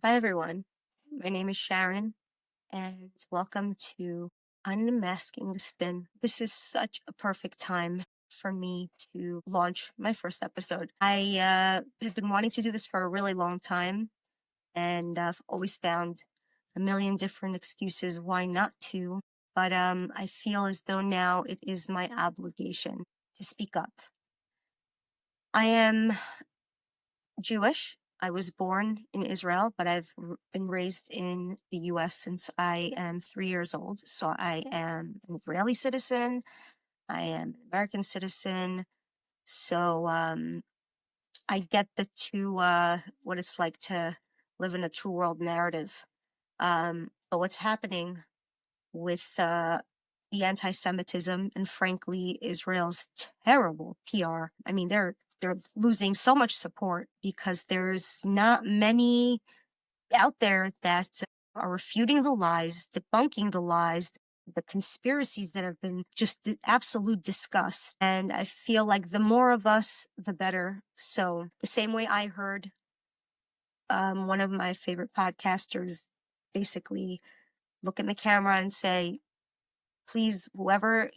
Hi, everyone. My name is Sharon, and welcome to Unmasking the Spin. This is such a perfect time for me to launch my first episode. I have been wanting to do this for a really long time, and I've always found a million different excuses why not to. But I feel as though now it is my obligation to speak up. I am Jewish. I was born in Israel, but I've been raised in the US since I am 3 years old. So I am an Israeli citizen. I am an American citizen. So I get the two, what it's like to live in a two world narrative. But what's happening with the anti-Semitism and frankly Israel's terrible PR. I mean, they're losing so much support because there's not many out there that are refuting the lies, debunking the lies, the conspiracies that have been just the absolute disgust. And I feel like the more of us, the better. So the same way I heard one of my favorite podcasters basically look in the camera and say, please, whoever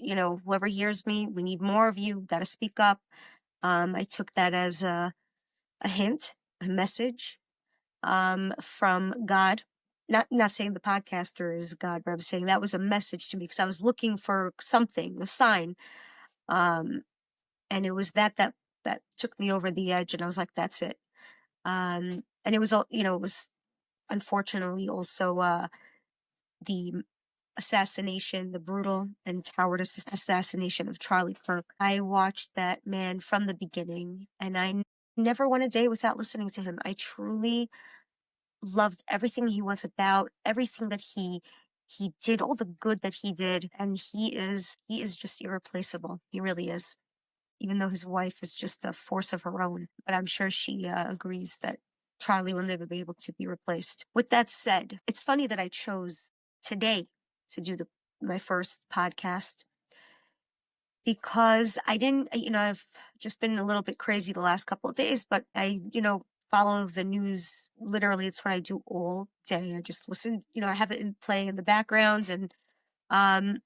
hears me, we need more of you, got to speak up. I took that as a hint, a message from God. Not saying the podcaster is God, but I'm saying that was a message to me because I was looking for something, a sign. And it was that took me over the edge, and I was like, that's it. And it was all, it was unfortunately also the assassination, the brutal and cowardice assassination of Charlie Kirk. I watched that man from the beginning, and I never went a day without listening to him. I truly loved everything he was about, everything that he did, all the good that he did, and he is just irreplaceable. He really is. Even though his wife is just a force of her own, but I'm sure she agrees that Charlie will never be able to be replaced. With that said, it's funny that I chose today to do my first podcast because I didn't, I've just been a little bit crazy the last couple of days, but I, follow the news. Literally, it's what I do all day. I just listen, I have it in play in the background, and it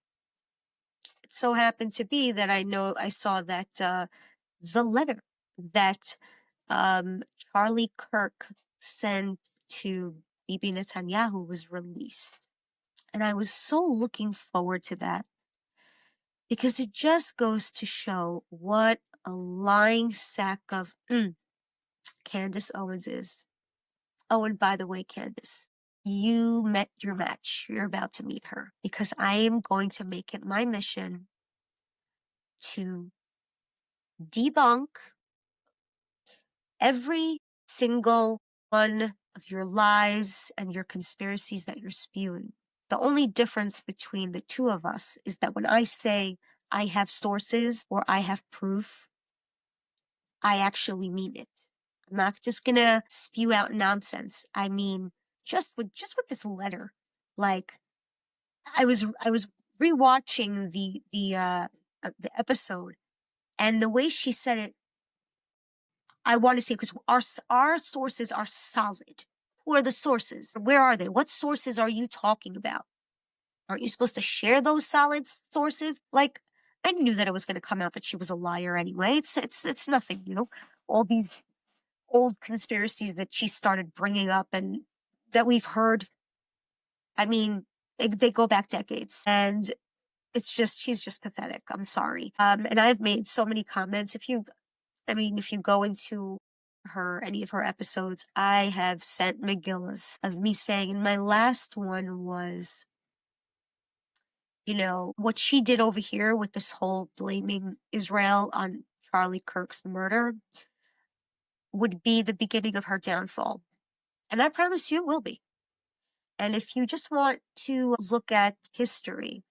so happened to be that I saw that the letter that Charlie Kirk sent to Bibi Netanyahu was released. And I was so looking forward to that because it just goes to show what a lying sack of Candace Owens is. Oh, and by the way, Candace, you met your match. You're about to meet her because I am going to make it my mission to debunk every single one of your lies and your conspiracies that you're spewing. The only difference between the two of us is that when I say I have sources or I have proof, I actually mean it. I'm not just gonna spew out nonsense. I mean, just with this letter, like I was rewatching the episode, and the way she said it, I want to say, because our sources are solid. Who are the sources? Where are they? What sources are you talking about? Aren't you supposed to share those solid sources? Like, I knew that it was going to come out that she was a liar anyway. It's nothing, all these old conspiracies that she started bringing up and that we've heard. I mean, they go back decades, and she's just pathetic. I'm sorry. And I've made so many comments. If you go into any of her episodes, I have sent Megillas of me saying, and my last one was, what she did over here with this whole blaming Israel on Charlie Kirk's murder would be the beginning of her downfall. And I promise you it will be. And if you just want to look at history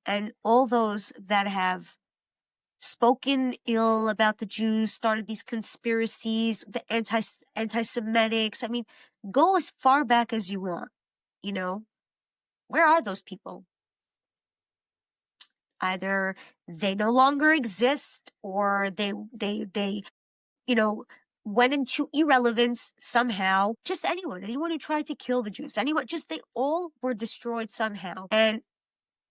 and all those that have spoken ill about the Jews, started these conspiracies, the anti-Semitics. I mean, go as far back as you want, Where are those people? Either they no longer exist, or they went into irrelevance somehow. Just anyone who tried to kill the Jews, they all were destroyed somehow. And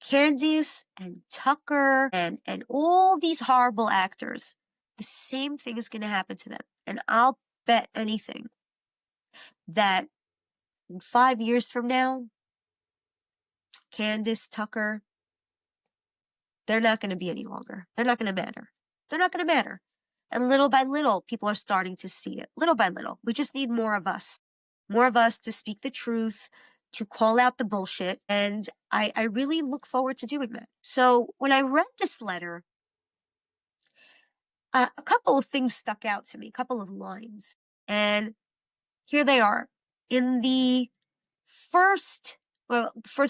Candace and Tucker and all these horrible actors, the same thing is going to happen to them. And I'll bet anything that in 5 years from now, Candace, Tucker, they're not going to be any longer. They're not going to matter. They're not going to matter. And little by little, people are starting to see it. Little by little. We just need more of us. More of us to speak the truth, to call out the bullshit. And I really look forward to doing that. So when I read this letter, a couple of things stuck out to me, a couple of lines. And here they are. In the first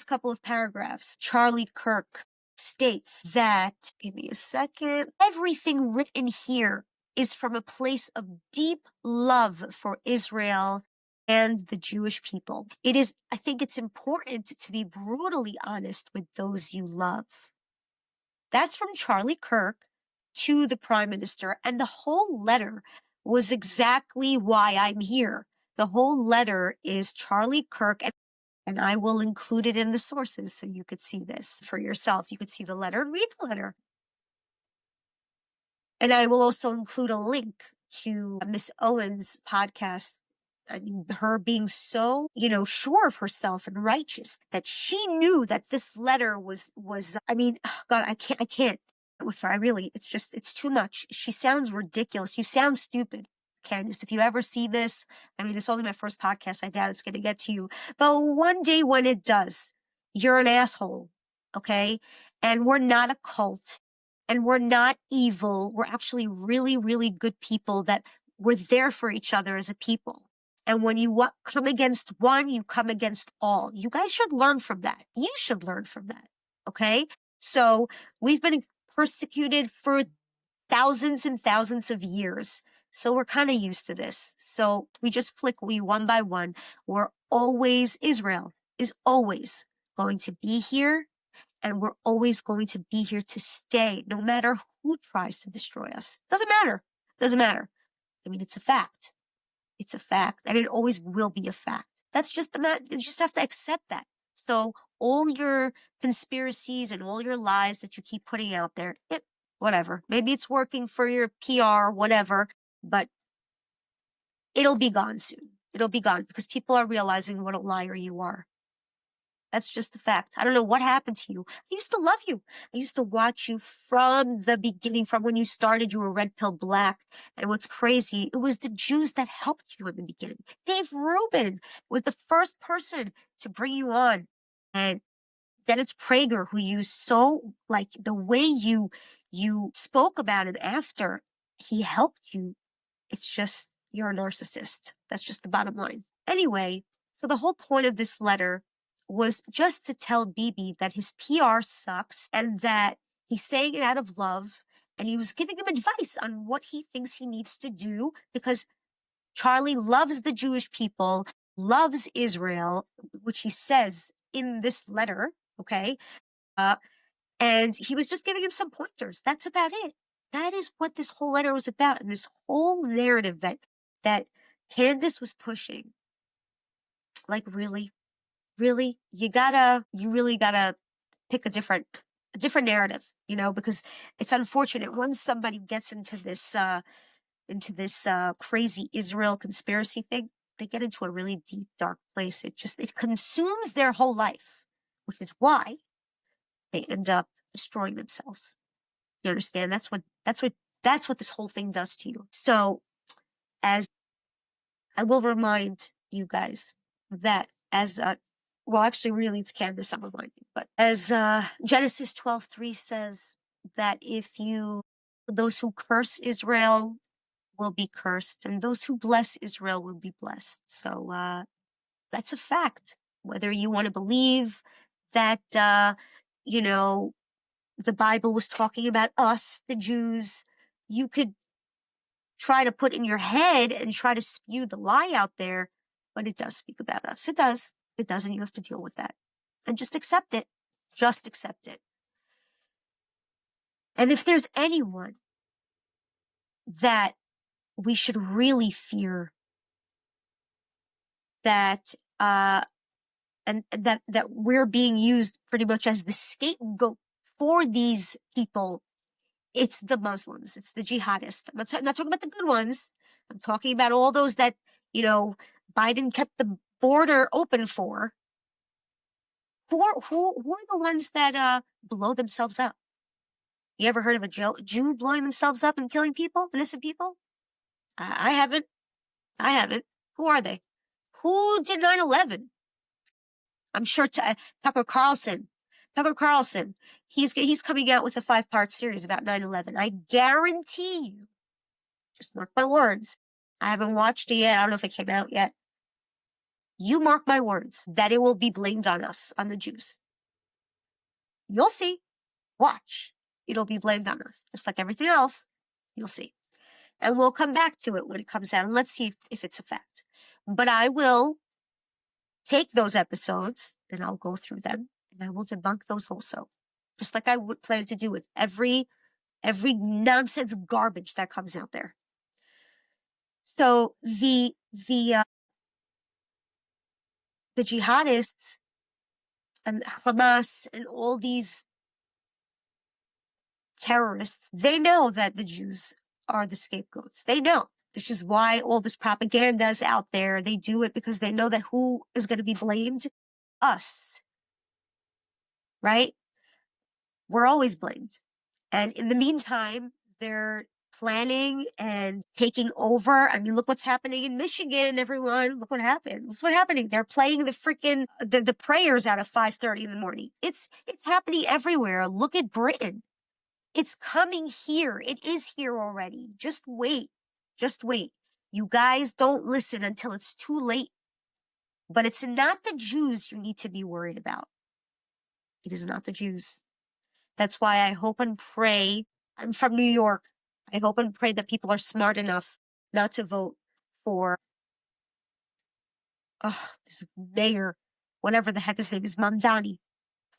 couple of paragraphs, Charlie Kirk states that, give me a second, everything written here is from a place of deep love for Israel and the Jewish people. I think it's important to be brutally honest with those you love. That's from Charlie Kirk to the Prime Minister, and the whole letter was exactly why I'm here. The whole letter is Charlie Kirk, and I will include it in the sources so you could see this for yourself. You could see the letter and read the letter. And I will also include a link to Miss Owens' podcast, her being so, sure of herself and righteous that she knew that this letter was, I mean, God, I can't with her. It's too much. She sounds ridiculous. You sound stupid, Candace. If you ever see this, I mean, it's only my first podcast. I doubt it's going to get to you. But one day when it does, you're an asshole, okay? And we're not a cult. And we're not evil. We're actually really, really good people that we're there for each other as a people. And when you come against one, you come against all. You guys should learn from that. You should learn from that, okay? So we've been persecuted for thousands and thousands of years. So we're kind of used to this. So we just flick one by one. Israel is always going to be here. And we're always going to be here to stay, no matter who tries to destroy us. Doesn't matter. Doesn't matter. I mean, it's a fact. It's a fact. And it always will be a fact. That's just the matter. You just have to accept that. So all your conspiracies and all your lies that you keep putting out there, whatever. Maybe it's working for your PR, whatever, but it'll be gone soon. It'll be gone because people are realizing what a liar you are. That's just the fact. I don't know what happened to you. I used to love you. I used to watch you from the beginning, from when you started, you were red pill black. And what's crazy, it was the Jews that helped you in the beginning. Dave Rubin was the first person to bring you on. And Dennis Prager, who you the way you spoke about him after he helped you, it's just, you're a narcissist. That's just the bottom line. Anyway, so the whole point of this letter was just to tell Bibi that his PR sucks and that he's saying it out of love, and he was giving him advice on what he thinks he needs to do because Charlie loves the Jewish people, loves Israel, which he says in this letter, okay? And he was just giving him some pointers. That's about it. That is what this whole letter was about, and this whole narrative that Candace was pushing. Like, really, you really gotta pick a different narrative, because it's unfortunate once somebody gets into this crazy Israel conspiracy thing, they get into a really deep, dark place. It consumes their whole life, which is why they end up destroying themselves. You understand? That's what this whole thing does to you. So, as I will remind you guys that really it's Candace I'm reminding, but as Genesis 12:3 says, that those who curse Israel will be cursed, and those who bless Israel will be blessed. So that's a fact. Whether you want to believe that, the Bible was talking about us, the Jews, you could try to put in your head and try to spew the lie out there, but it does speak about us. It does. It does, and you have to deal with that. And just accept it. Just accept it. And if there's anyone that we should really fear that, and that we're being used pretty much as the scapegoat for these people. It's the Muslims. It's the jihadists. I'm not talking about the good ones. I'm talking about all those that, Biden kept the border open for. Who are the ones that blow themselves up? You ever heard of a Jew blowing themselves up and killing people, innocent people? I haven't. I haven't. Who are they? Who did 9/11? I'm sure Tucker Carlson. Tucker Carlson. He's coming out with a 5-part series about 9/11. I guarantee you, just mark my words. I haven't watched it yet. I don't know if it came out yet. You mark my words that it will be blamed on us, on the Jews. You'll see. Watch. It'll be blamed on us. Just like everything else. You'll see. And we'll come back to it when it comes out, and let's see if it's a fact. But I will take those episodes and I'll go through them and I will debunk those also. Just like I would plan to do with every nonsense garbage that comes out there. So the jihadists and Hamas and all these terrorists, they know that the Jews are the scapegoats. They know. This is why all this propaganda is out there. They do it because they know that who is going to be blamed? Us. Right? We're always blamed. And in the meantime, they're planning and taking over. I mean, look what's happening in Michigan, everyone. Look what happened. Look what's happening. They're playing the freaking, the prayers out of 5:30 in the morning. It's happening everywhere. Look at Britain. It's coming here. It is here already. Just wait. Just wait. You guys don't listen until it's too late. But it's not the Jews you need to be worried about. It is not the Jews. That's why I hope and pray. I'm from New York. I hope and pray that people are smart enough not to vote for this mayor, whatever the heck his name is, Mamdani.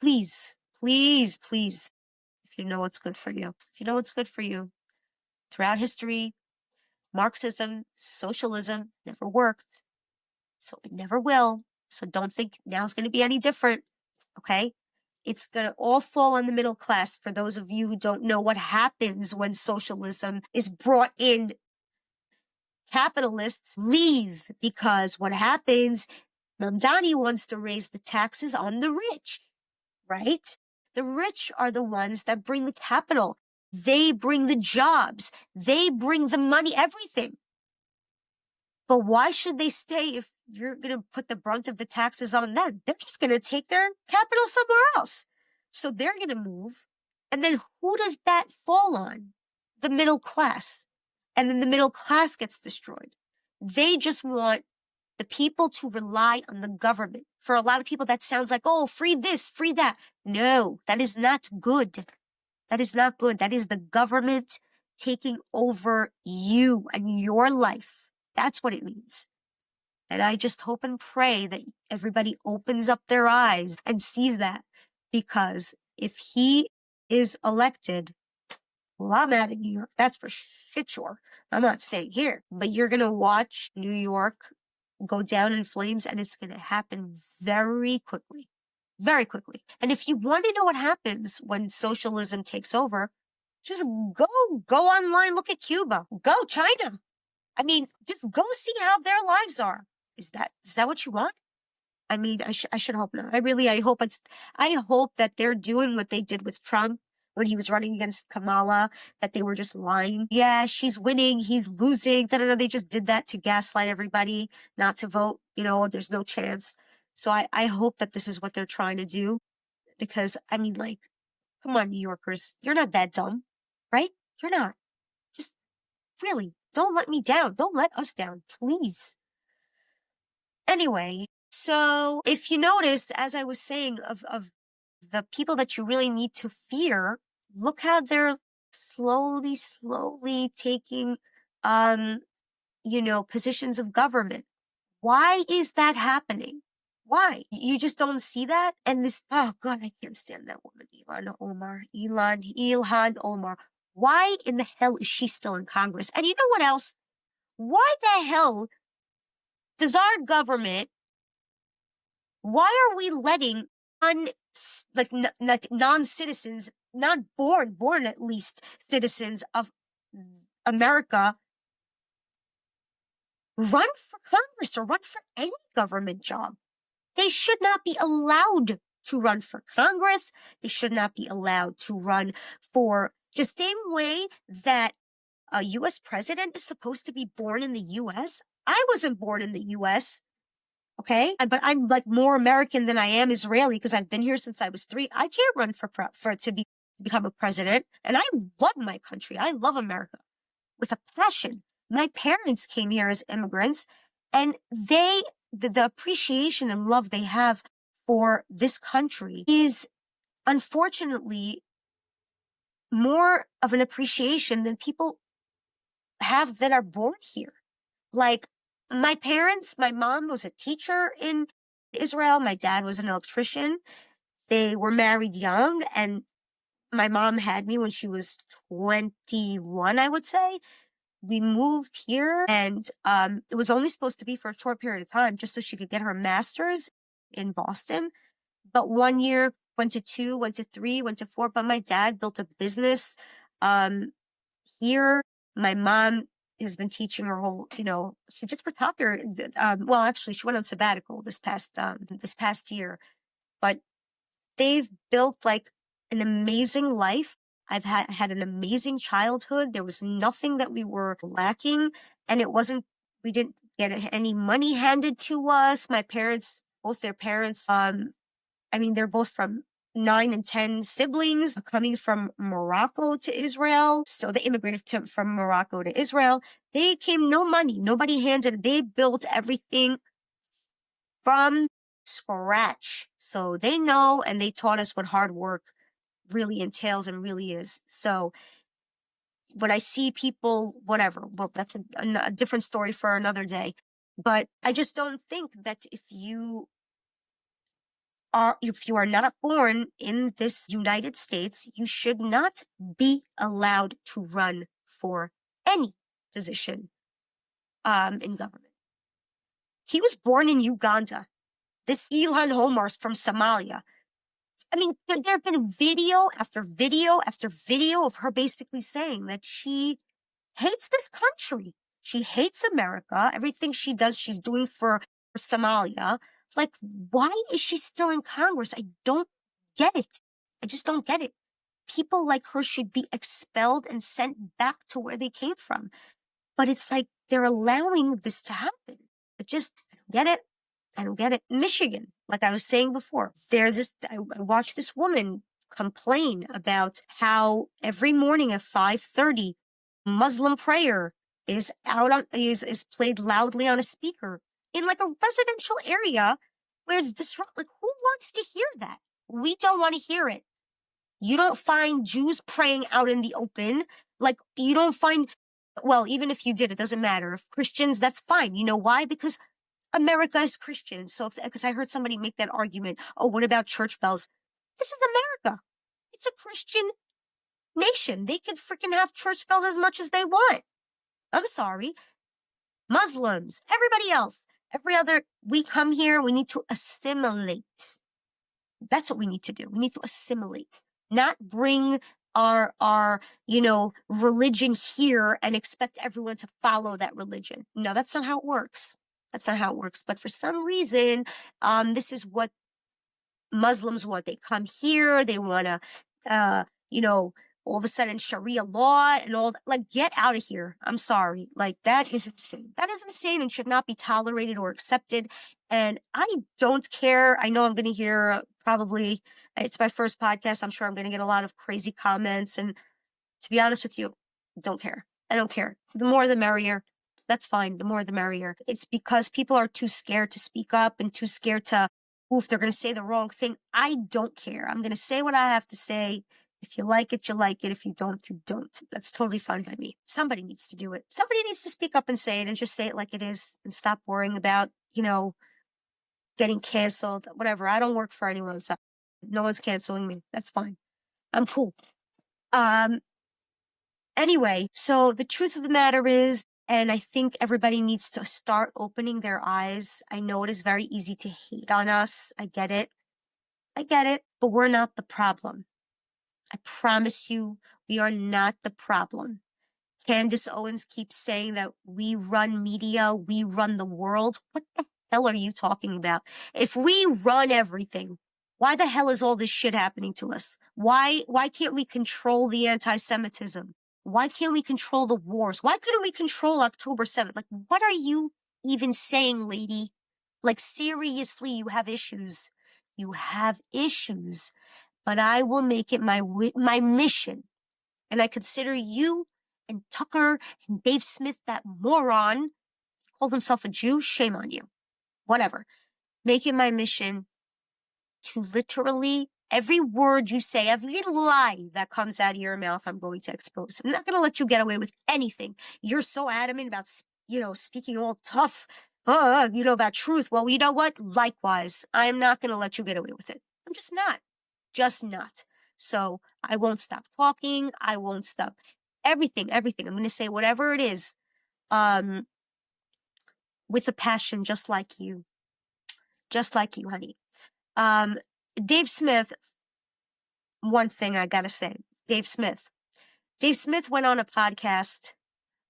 Please, please, please, if you know what's good for you. If you know what's good for you. Throughout history, Marxism, socialism never worked. So it never will. So don't think now it's going to be any different. Okay? It's going to all fall on the middle class. For those of you who don't know what happens when socialism is brought in, capitalists leave because what happens, Mamdani wants to raise the taxes on the rich, right? The rich are the ones that bring the capital. They bring the jobs. They bring the money, everything. But why should they stay if you're going to put the brunt of the taxes on them? They're just going to take their capital somewhere else. So they're going to move. And then who does that fall on? The middle class. And then the middle class gets destroyed. They just want the people to rely on the government. For a lot of people, that sounds like, oh, free this, free that. No, that is not good. That is not good. That is the government taking over you and your life. That's what it means. And I just hope and pray that everybody opens up their eyes and sees that. Because if he is elected, well, I'm out of New York. That's for shit sure. I'm not staying here. But you're going to watch New York go down in flames, and it's going to happen very quickly. Very quickly. And if you want to know what happens when socialism takes over, just go online, look at Cuba, go China. I mean, just go see how their lives are. Is that what you want? I mean, I should hope not. I hope that they're doing what they did with Trump when he was running against Kamala, that they were just lying. Yeah, she's winning, he's losing. They just did that to gaslight everybody, not to vote. There's no chance. So I hope that this is what they're trying to do. Because, I mean, like, come on, New Yorkers. You're not that dumb, right? You're not. Just, really, don't let me down. Don't let us down, please. Anyway, so if you noticed, as I was saying, of the people that you really need to fear, look how they're slowly taking, positions of government. Why is that happening? Why? You just don't see that? And this, oh God, I can't stand that woman, Ilhan Omar. Why in the hell is she still in Congress? And you know what else? Why the hell does our government, why are we letting non-citizens, not born at least citizens of America run for Congress or run for any government job? They should not be allowed to run for Congress. They should not be allowed to run for just the same way that a U.S. president is supposed to be born in the U.S. I wasn't born in the U.S., okay? But I'm like more American than I am Israeli because I've been here since I was 3. I can't run become a president. And I love my country. I love America with a passion. My parents came here as immigrants, and the appreciation and love they have for this country is unfortunately more of an appreciation than people have that are born here. Like my parents, my mom was a teacher in Israel. My dad was an electrician. They were married young, and my mom had me when she was 21, I would say. We moved here, and it was only supposed to be for a short period of time, just so she could get her master's in Boston. But 1 year went to 2, went to 3, went to 4. But my dad built a business here. My mom has been teaching her whole, she just retired. Well, actually, she went on sabbatical this past year. But they've built like an amazing life. I've had an amazing childhood. There was nothing that we were lacking, and we didn't get any money handed to us. My parents, both their parents, they're both from 9 and 10 siblings coming from Morocco to Israel. So they immigrated from Morocco to Israel. They came no money, nobody handed. They built everything from scratch. So they know, and they taught us what hard work really entails and really is. So when I see people, whatever, well, that's a different story for another day. But I just don't think that if you are not born in this United States, you should not be allowed to run for any position in government. He was born in Uganda. This Ilhan Omar's from Somalia. There have been video after video after video of her basically saying that she hates this country. She hates America. Everything she does, she's doing for Somalia. Like, why is she still in Congress? I don't get it. I just don't get it. People like her should be expelled and sent back to where they came from. But it's like they're allowing this to happen. I don't get it. I don't get it. Michigan, like I was saying before, I watched this woman complain about how every morning at 5:30, Muslim prayer is played loudly on a speaker in like a residential area where it's disrupted. Like, who wants to hear that? We don't want to hear it. You don't find Jews praying out in the open. Like, you don't find, well, even if you did, it doesn't matter. If Christians, that's fine. You know why? Because America is Christian. So, because I heard somebody make that argument, oh, what about church bells? This is America. It's a Christian nation. They can freaking have church bells as much as they want. I'm sorry. Muslims, everybody else, we come here, we need to assimilate. That's what we need to do. We need to assimilate, not bring our religion here and expect everyone to follow that religion. No, that's not how it works. That's not how it works. But for some reason, this is what Muslims want. They come here, they want to, all of a sudden Sharia law and all that. Like, get out of here. I'm sorry. Like, that is insane. That is insane and should not be tolerated or accepted. And I don't care. I know I'm going to hear probably, it's my first podcast. I'm sure I'm going to get a lot of crazy comments. And to be honest with you, don't care. I don't care. The more the merrier. That's fine. The more the merrier. It's because people are too scared to speak up and too scared to, if they're going to say the wrong thing. I don't care. I'm going to say what I have to say. If you like it, you like it. If you don't, you don't. That's totally fine by me. Somebody needs to do it. Somebody needs to speak up and say it and just say it like it is and stop worrying about, getting canceled, whatever. I don't work for anyone. So no one's canceling me. That's fine. I'm cool. Anyway, so the truth of the matter is And I think everybody needs to start opening their eyes. I know it is very easy to hate on us. I get it. But we're not the problem. I promise you, we are not the problem. Candace Owens keeps saying that we run media, we run the world. What the hell are you talking about? If we run everything, why the hell is all this shit happening to us? Why can't we control the anti-Semitism? Why can't we control the wars? Why couldn't we control October 7th? Like, what are you even saying, lady? Like, seriously, you have issues. You have issues. But I will make it my mission. And I consider you and Tucker and Dave Smith that moron. Called himself a Jew. Shame on you. Whatever. Make it my mission to literally every word you say, every lie that comes out of your mouth, I'm going to expose. I'm not going to let you get away with anything. You're so adamant about, speaking all tough, about truth. Well, you know what? Likewise, I am not going to let you get away with it. I'm just not. Just not. So I won't stop talking. I won't stop everything. I'm going to say whatever it is, with a passion, just like you, honey. Dave Smith, one thing I gotta say, Dave Smith went on a podcast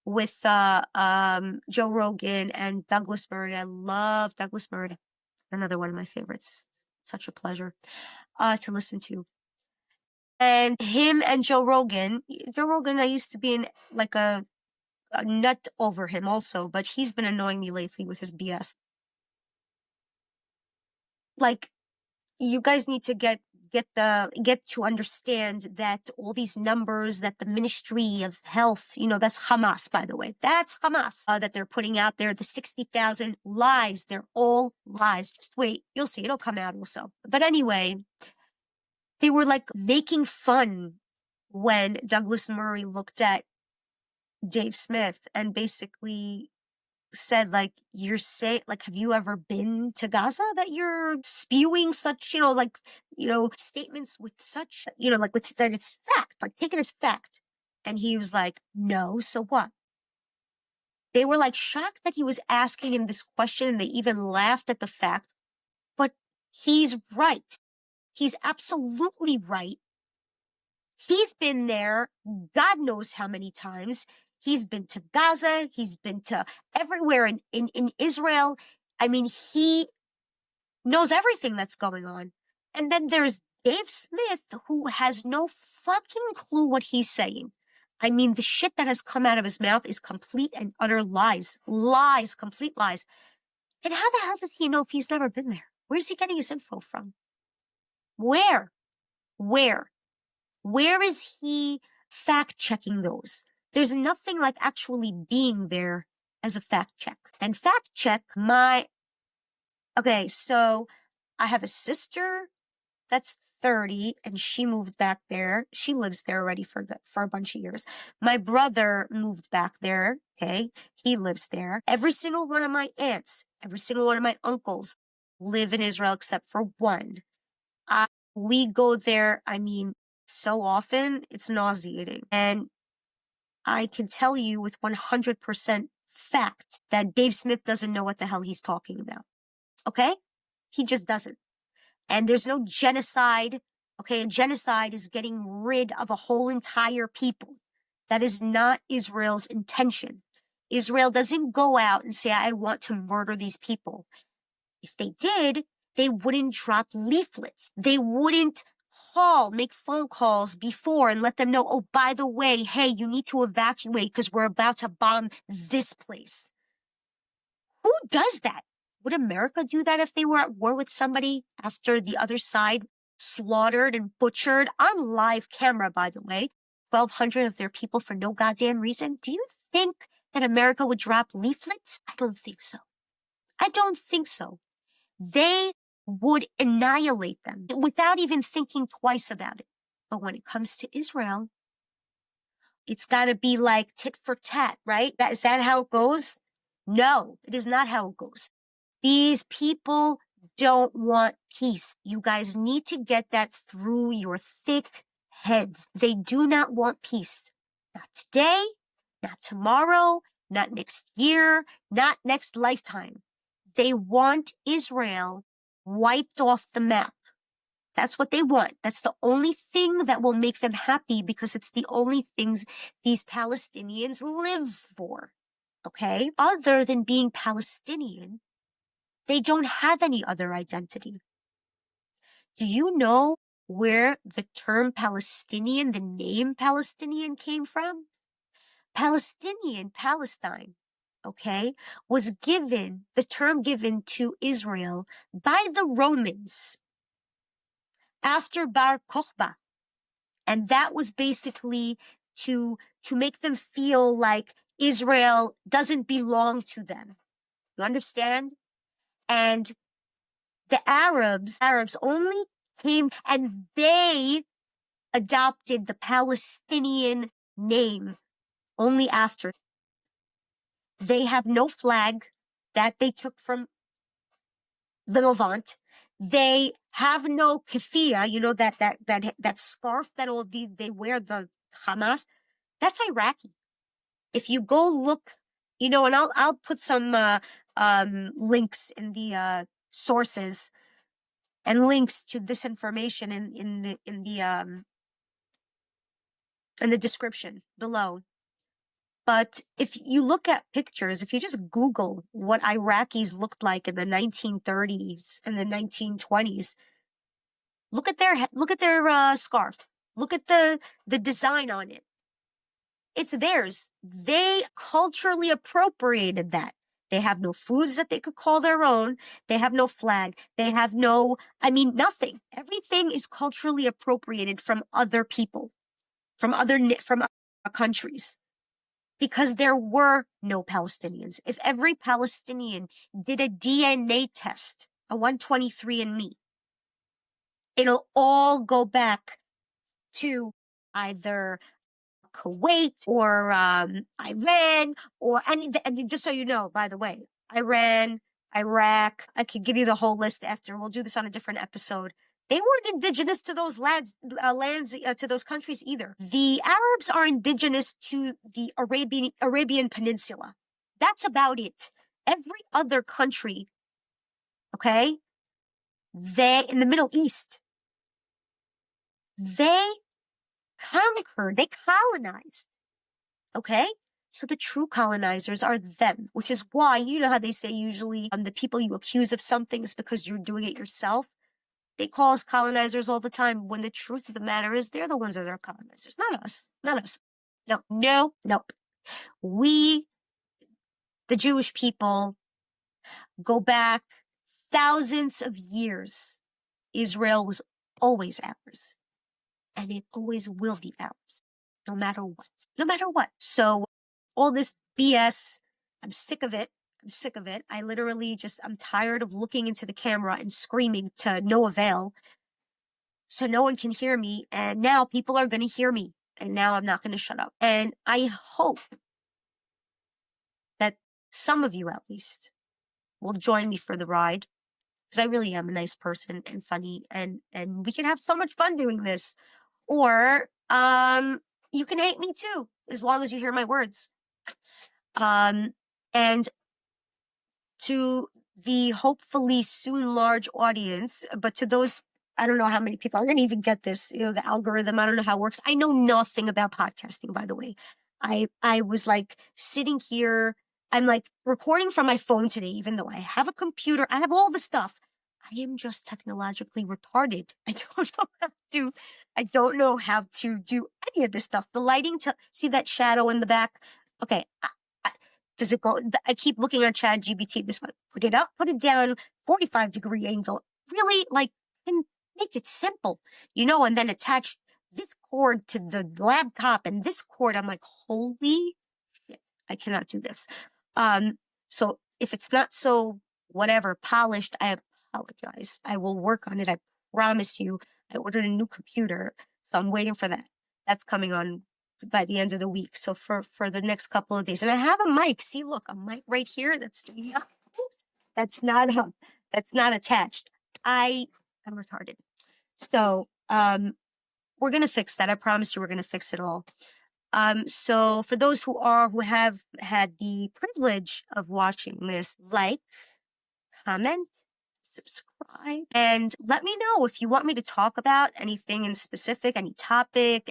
with, Joe Rogan and Douglas Murray. I love Douglas Murray. Another one of my favorites. Such a pleasure, to listen to. And him and Joe Rogan, I used to be like a nut over him also, but he's been annoying me lately with his BS. Like, you guys need to get to understand that all these numbers that the Ministry of Health, that's Hamas, by the way. That's Hamas, that they're putting out there, the 60,000 lies. They're all lies. Just wait. You'll see. It'll come out also. But anyway, they were like making fun when Douglas Murray looked at Dave Smith and basically said, like, have you ever been to Gaza that you're spewing such, statements with such, with that it's fact, like taken as fact. And he was like, no, so what? They were like shocked that he was asking him this question, and they even laughed at the fact. But he's right. He's absolutely right. He's been there God knows how many times. He's been to Gaza. He's been to everywhere in Israel. I mean, he knows everything that's going on. And then there's Dave Smith, who has no fucking clue what he's saying. I mean, the shit that has come out of his mouth is complete and utter lies. Lies, complete lies. And how the hell does he know if he's never been there? Where's he getting his info from? Where? Where is he fact-checking those? There's nothing like actually being there as a fact check. And fact check okay, so I have a sister that's 30 and she moved back there. She lives there already for a bunch of years. My brother moved back there, okay? He lives there. Every single one of my aunts, every single one of my uncles live in Israel except for one. We go there, I mean, so often, it's nauseating. And I can tell you with 100% fact that Dave Smith doesn't know what the hell he's talking about. Okay? He just doesn't. And there's no genocide. Okay? A genocide is getting rid of a whole entire people. That is not Israel's intention. Israel doesn't go out and say, I want to murder these people. If they did, they wouldn't drop leaflets. They wouldn't make phone calls before and let them know, oh, by the way, hey, you need to evacuate because we're about to bomb this place. Who does that? Would America do that if they were at war with somebody after the other side slaughtered and butchered on live camera, by the way, 1,200 of their people for no goddamn reason? Do you think that America would drop leaflets? I don't think so. They would annihilate them without even thinking twice about it. But when it comes to Israel, it's got to be like tit for tat, right? Is that how it goes? No, it is not how it goes. These people don't want peace. You guys need to get that through your thick heads. They do not want peace. Not today, not tomorrow, not next year, not next lifetime. They want Israel wiped off the map. That's what they want. That's the only thing that will make them happy because it's the only things these Palestinians live for. Okay? Other than being Palestinian, they don't have any other identity. Do you know where the term Palestinian, the name Palestinian came from? Palestine, okay, was given, the term given to Israel by the Romans after Bar Kokhba. And that was basically to make them feel like Israel doesn't belong to them. You understand? And the Arabs only came and they adopted the Palestinian name only after. They have no flag that they took from the Levant. They have no keffiyeh, you know, that scarf that all they wear, the Hamas. That's Iraqi. If you go look, you know, and I'll put some links in the sources and links to this information in the description below. But if you look at pictures, if you just Google what Iraqis looked like in the 1930s and the 1920s, look at their scarf. Look at the design on it. It's theirs. They culturally appropriated that. They have no foods that they could call their own. They have no flag. They have nothing. Everything is culturally appropriated from other people, from other countries. Because there were no Palestinians. If every Palestinian did a DNA test, a 123andMe, it'll all go back to either Kuwait or Iran and just so you know, by the way, Iran, Iraq, I could give you the whole list after. We'll do this on a different episode. They weren't indigenous to those lands, to those countries either. The Arabs are indigenous to the Arabian Peninsula. That's about it. Every other country, okay, in the Middle East, they conquered, they colonized, okay? So the true colonizers are them, which is why, you know how they say usually the people you accuse of something is because you're doing it yourself. They call us colonizers all the time when the truth of the matter is they're the ones that are colonizers, not us, not us. No. We, the Jewish people, go back thousands of years. Israel was always ours, and it always will be ours, no matter what. No matter what. So all this BS, I'm sick of it. I literally I'm tired of looking into the camera and screaming to no avail. So no one can hear me. And now people are going to hear me. And now I'm not going to shut up. And I hope that some of you at least will join me for the ride. Because I really am a nice person and funny. And we can have so much fun doing this. Or you can hate me too, as long as you hear my words. And to the hopefully soon large audience, but to those, I don't know how many people are going to even get this, you know, the algorithm, I don't know how it works. I know nothing about podcasting, by the way. I was like sitting here, I'm like recording from my phone today, even though I have a computer, I have all the stuff. I am just technologically retarded. I don't know how to do any of this stuff. The lighting, see that shadow in the back? Okay. Does it go? I keep looking at ChatGPT. This one, put it up, put it down, 45-degree angle. Really, and make it simple, you know, and then attach this cord to the laptop and this cord. I'm like, holy shit, I cannot do this. So if it's not so whatever polished, I apologize. I will work on it. I promise you. I ordered a new computer, so I'm waiting for that. That's coming on by the end of the week. So for the next couple of days. And I have a mic. See, look, a mic right here. That's not attached. I'm retarded. So we're gonna fix that. I promise you we're gonna fix it all. So for those who have had the privilege of watching this, like, comment, subscribe, and let me know if you want me to talk about anything in specific, any topic,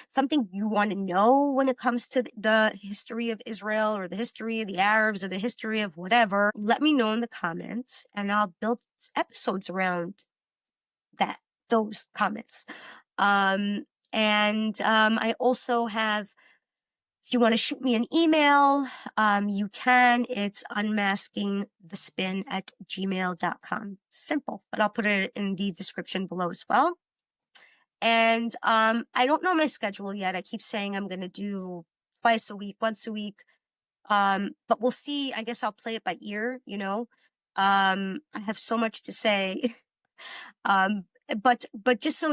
something you want to know when it comes to the history of Israel or the history of the Arabs or the history of whatever. Let me know in the comments and I'll build episodes around those comments. I also have, if you want to shoot me an email, you can. It's unmaskingthespin@gmail.com. Simple, but I'll put it in the description below as well. And I don't know my schedule yet. I keep saying I'm going to do twice a week, once a week. But we'll see. I guess I'll play it by ear, I have so much to say. But just so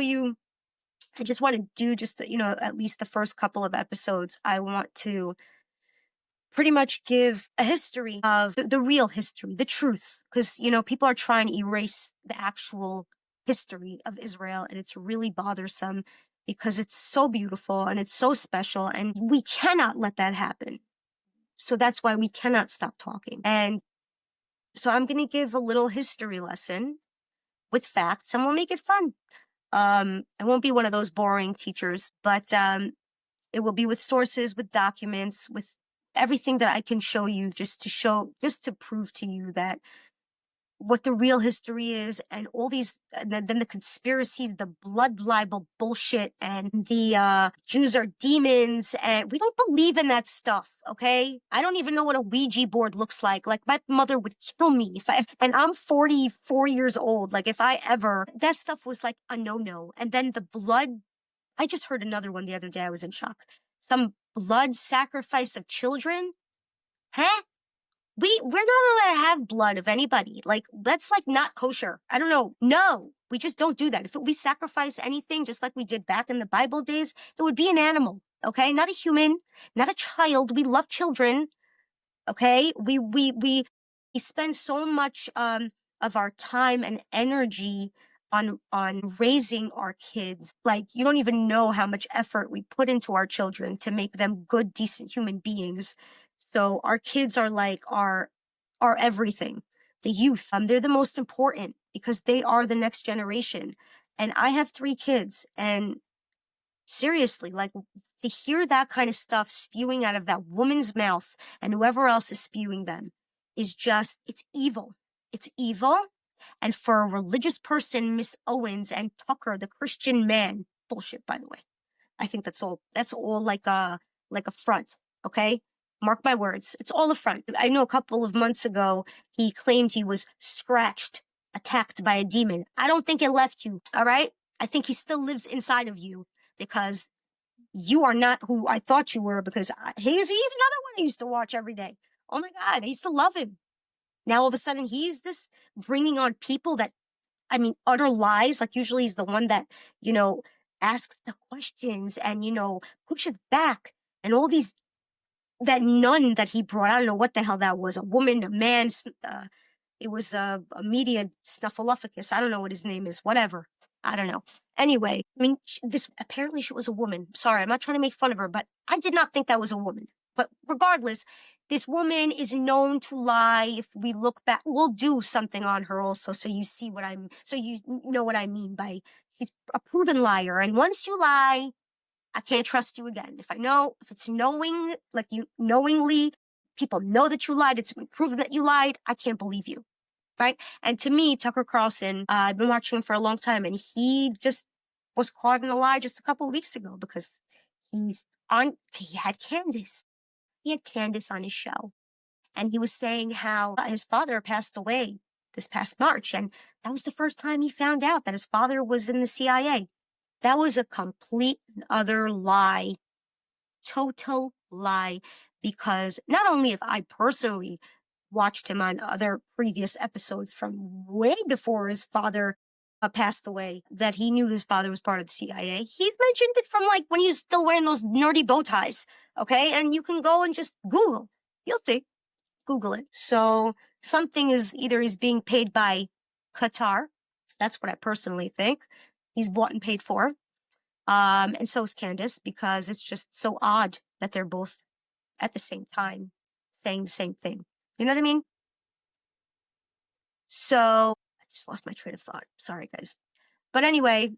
I just want to do at least the first couple of episodes. I want to pretty much give a history of the real history, the truth, because, people are trying to erase the actual history of Israel, and it's really bothersome because it's so beautiful and it's so special, and we cannot let that happen. So that's why we cannot stop talking. And so I'm going to give a little history lesson with facts, and we'll make it fun. I won't be one of those boring teachers, but it will be with sources, with documents, with everything that I can show you, just to prove to you that what the real history is, and all these, then the conspiracies, the blood libel bullshit, and the Jews are demons, and we don't believe in that stuff, okay? I don't even know what a Ouija board looks like. Like, my mother would kill me and I'm 44 years old. Like, if I ever, that stuff was like a no-no. And then the blood, I just heard another one the other day. I was in shock. Some blood sacrifice of children? Huh? We're not allowed to have blood of anybody. Like, that's like not kosher. I don't know. No, we just don't do that. If we sacrifice anything, just like we did back in the Bible days, it would be an animal. Okay. Not a human, not a child. We love children. Okay. We spend so much, of our time and energy on raising our kids. Like, you don't even know how much effort we put into our children to make them good, decent human beings. So our kids are like our everything. The youth, they're the most important because they are the next generation. And I have 3 kids, and seriously, like, to hear that kind of stuff spewing out of that woman's mouth and whoever else is spewing them is just, it's evil. It's evil. And for a religious person, Miss Owens and Tucker, the Christian man, bullshit, by the way. I think that's all like a front. Okay. Mark my words. It's all a front. I know a couple of months ago, he claimed he was scratched, attacked by a demon. I don't think it left you. All right. I think he still lives inside of you, because you are not who I thought you were, because he's another one I used to watch every day. Oh my God. I used to love him. Now all of a sudden he's this bringing on people that, I mean, utter lies. Like, usually he's the one that, asks the questions and, pushes back, and all these, that nun that he brought, I don't know what the hell that was, a woman, a man, it was a media snuffleupagus. I don't know what his name is, whatever. I don't know. Anyway, I mean, apparently she was a woman. Sorry, I'm not trying to make fun of her, but I did not think that was a woman. But regardless, this woman is known to lie. If we look back, we'll do something on her also, so you know what I mean by, she's a proven liar. And once you lie, I can't trust you again. If it's knowing, like, you knowingly, people know that you lied, it's been proven that you lied, I can't believe you. Right? And to me, Tucker Carlson, I've been watching him for a long time, and he just was caught in a lie just a couple of weeks ago, because he had Candace. He had Candace on his show, and he was saying how his father passed away this past March, and that was the first time he found out that his father was in the CIA. That was a complete and utter lie, total lie, because not only have I personally watched him on other previous episodes from way before his father passed away, that he knew his father was part of the CIA. He's mentioned it from, like, when he was still wearing those nerdy bow ties. Okay. And you can go and just Google. You'll see. Google it. So something is, either he's being paid by Qatar. That's what I personally think. He's bought and paid for. And so is Candace, because it's just so odd that they're both at the same time saying the same thing. You know what I mean? So I just lost my train of thought. Sorry, guys. But anyway,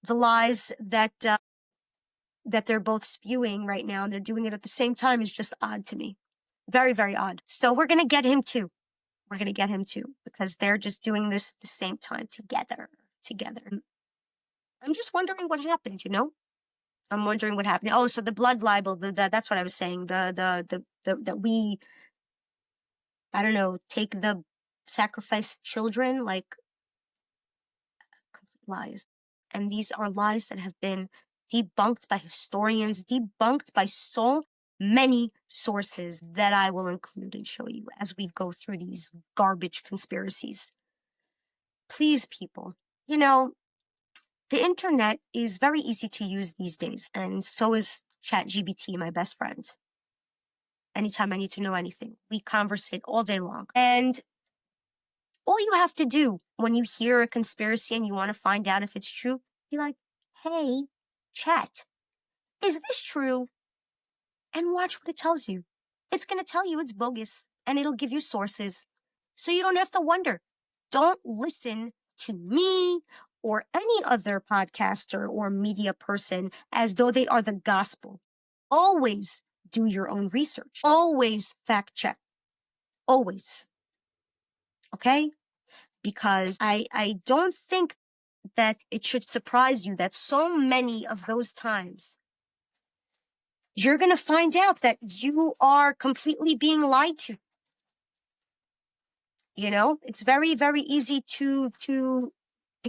the lies that they're both spewing right now, and they're doing it at the same time, is just odd to me. Very, very odd. So we're going to get him too. We're going to get him too, because they're just doing this at the same time together. I'm just wondering what happened, you know? I'm wondering what happened. Oh, so the blood libel, that's what I was saying. That we, I don't know, take the sacrificed children, like, complete lies. And these are lies that have been debunked by historians, debunked by so many sources that I will include and show you as we go through these garbage conspiracies. Please, people, you know, the internet is very easy to use these days, and so is ChatGPT, my best friend. Anytime I need to know anything, we conversate all day long. And all you have to do when you hear a conspiracy and you want to find out if it's true, be like, hey, chat, is this true? And watch what it tells you. It's going to tell you it's bogus, and it'll give you sources. So you don't have to wonder. Don't listen to me or any other podcaster or media person as though they are the gospel. Always do your own research. Always fact check. Always. Okay? Because I don't think that it should surprise you that so many of those times you're going to find out that you are completely being lied to. You know, it's very, very easy to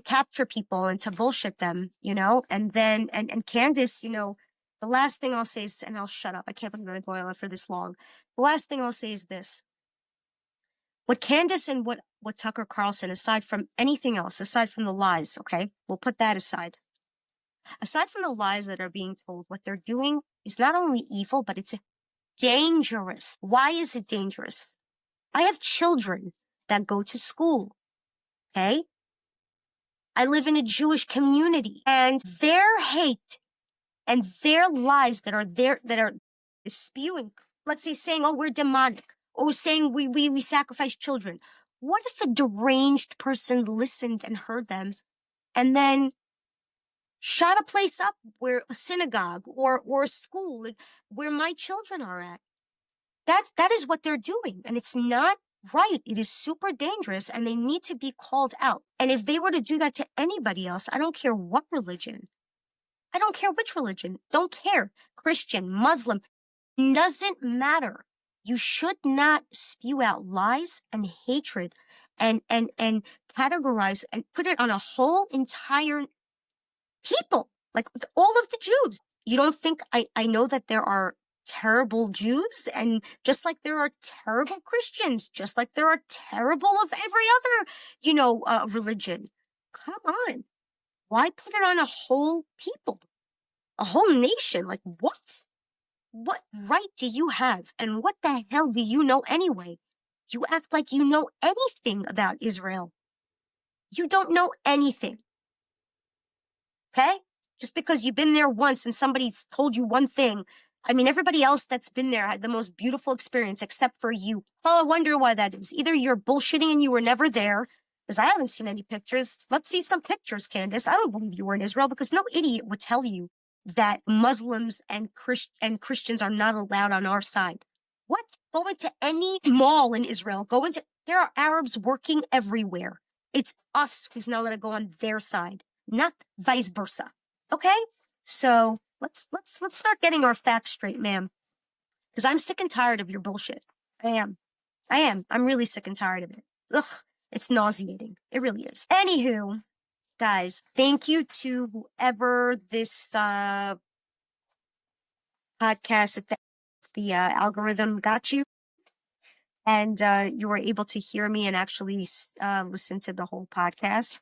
capture people and to bullshit them, you know, and then, and Candace, you know, the last thing I'll say is, and I'll shut up. I can't believe I'm going on for this long. The last thing I'll say is this. What Candace and what Tucker Carlson, aside from anything else, aside from the lies, okay, we'll put that aside. Aside from the lies that are being told, what they're doing is not only evil, but it's dangerous. Why is it dangerous? I have children that go to school, okay? I live in a Jewish community, and their hate and their lies that are spewing, let's say saying, oh, we're demonic, or saying we sacrifice children. What if a deranged person listened and heard them and then shot a place up, where a synagogue or a school where my children are at? That is what they're doing, and it's not right. It is super dangerous, and they need to be called out. And if they were to do that to anybody else, I don't care what religion, I don't care which religion, don't care, Christian, Muslim, doesn't matter. You should not spew out lies and hatred and categorize and put it on a whole entire people, like all of the Jews. You don't think I know that there are terrible Jews, and just like there are terrible Christians, just like there are terrible of every other, you know, religion. Come on. Why put it on a whole people, a whole nation? Like, what? What right do you have? And what the hell do you know anyway? You act like you know anything about Israel. You don't know anything. Okay? Just because you've been there once and somebody's told you one thing. I mean, everybody else that's been there had the most beautiful experience except for you. Oh, I wonder why that is. Either you're bullshitting and you were never there, because I haven't seen any pictures. Let's see some pictures, Candace. I don't believe you were in Israel, because no idiot would tell you that Muslims and Christians are not allowed on our side. What? Go into any mall in Israel. There are Arabs working everywhere. It's us who's not allowed to go on their side, not vice versa. Okay? So let's start getting our facts straight, ma'am. Because I'm sick and tired of your bullshit. I am. I'm really sick and tired of it. Ugh, it's nauseating. It really is. Anywho, guys, thank you to whoever this podcast, if the algorithm got you, and you were able to hear me and actually listen to the whole podcast.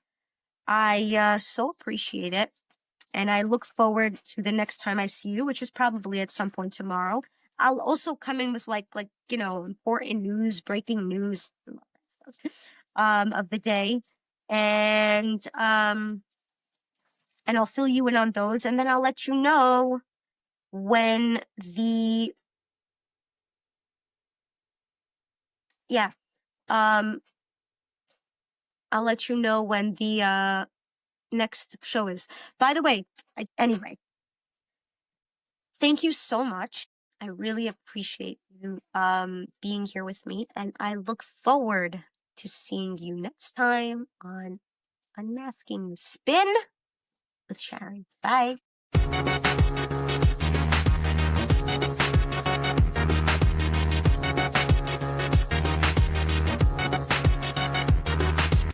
I so appreciate it. And I look forward to the next time I see you, which is probably at some point tomorrow. I'll also come in with like you know, important news, breaking news, of the day. And and I'll fill you in on those, and then I'll let you know when the I'll let you know when the next show is. By the way, anyway, thank you so much. I really appreciate you being here with me, and I look forward to seeing you next time on Unmasking the Spin with Sharon. Bye.